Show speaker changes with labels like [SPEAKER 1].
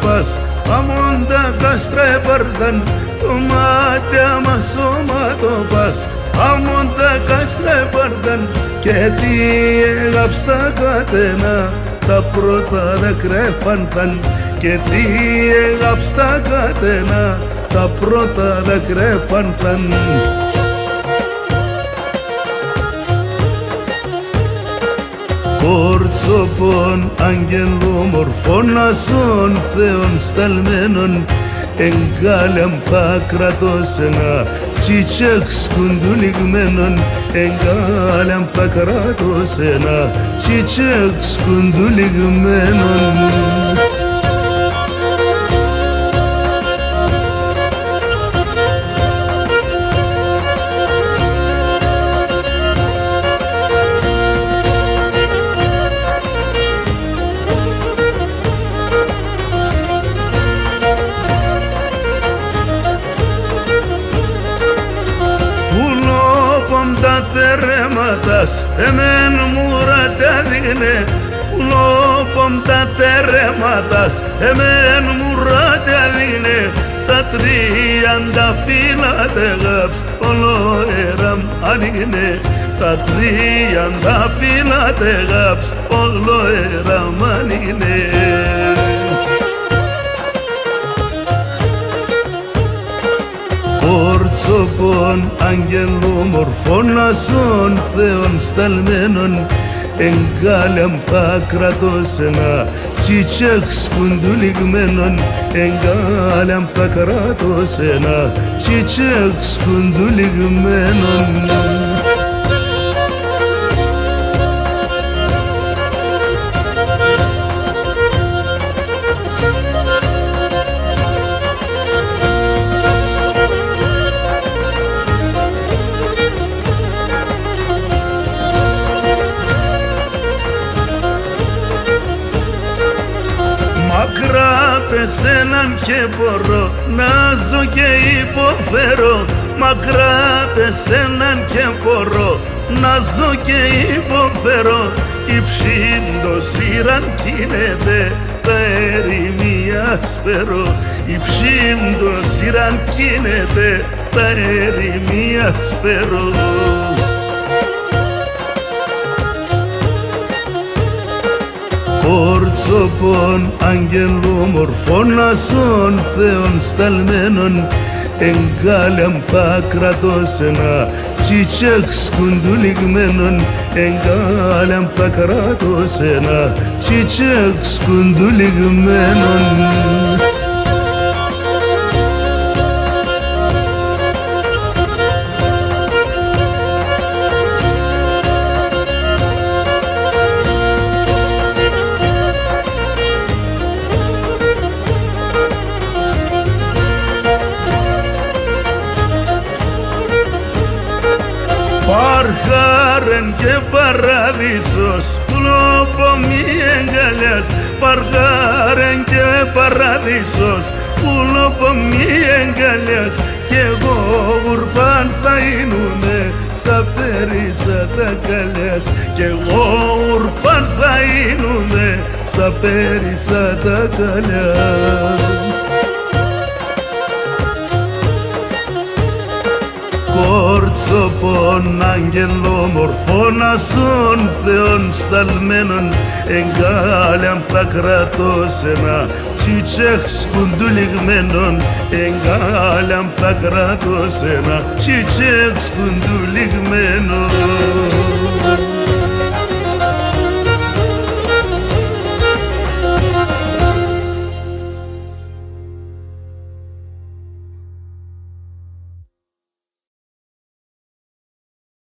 [SPEAKER 1] πας, αμόν τα κάστρα επαρδάν, το μάτια μας σώμα το πας, αμόν τα κάστρα επαρδάν, και τι έγαψ τα κατένα, τα πρώτα δάκρυα εφάνθαν, και τι έγαψ τα κατένα, τα πρώτα δάκρυα εφάνθαν. Κορτσοπών αγγελομορφών ασών θεών σταλμένων, εγκάλιαμ θα κρατώ σένα τσίτσεκ σκουντουλιγμένων, εγκάλιαμ θα κρατώ σένα τσίτσεκ σκουντουλιγμένων. Τα τερέματας εμέν μουρά τα δίνε, πουλόπομ τα τερέματας εμέν μουρά τα δίνε, τα 30 φύλλα τεγάψ όλο έραμ ανήνε, τα 30 φύλλα τεγάψ όλο έραμ ανήνε. Κορτσοπών αγγελομορφών ασών θεών σταλμένων, εγκάλιαμ θα κρατώ σένα τσίτσεκ σκουντουλιγμένων, εγκάλιαμ θα κρατώ σένα τσίτσεκ σκουντουλιγμένων. Μακρά πεσέναν και μπορώ να ζω και υποφέρω, μακρά πεσέναν και μπορώ να ζω και υποφέρω, υψίντο σειράν κίνεται τα ερημία σπερώ, υψίντο σειράν κίνεται τα ερημία σπερώ. Κορτσοπών αγγελομορφών ασών θεών σταλμένων, εγκάλιαμ θα κρατώ σένα τσίτσεκ σκουντουλιγμένων, εγκάλιαμ θα κρατώ σένα τσίτσεκ σκουντουλιγμένων. Παρχάρεν και παράδεισος πουλόπο μη εγκαλιάς, παρχάρεν και παράδεισος πουλόπο μη εγκαλιάς, κι εγώ ουρπάν θα είνουνε σα πέρισα τα καλιάς, κι εγώ ουρπάν θα είνουνε σα πέρισα τα καλιάς. Κορτσοπών αγγελομορφών ασών θεών σταλμένων, εγκάλιαμ θα κρατώ σένα τσίτσεκ σκουντουλιγμένων, εγκάλιαμ θα κρατώ σένα τσίτσεκ σκουντουλιγμένων.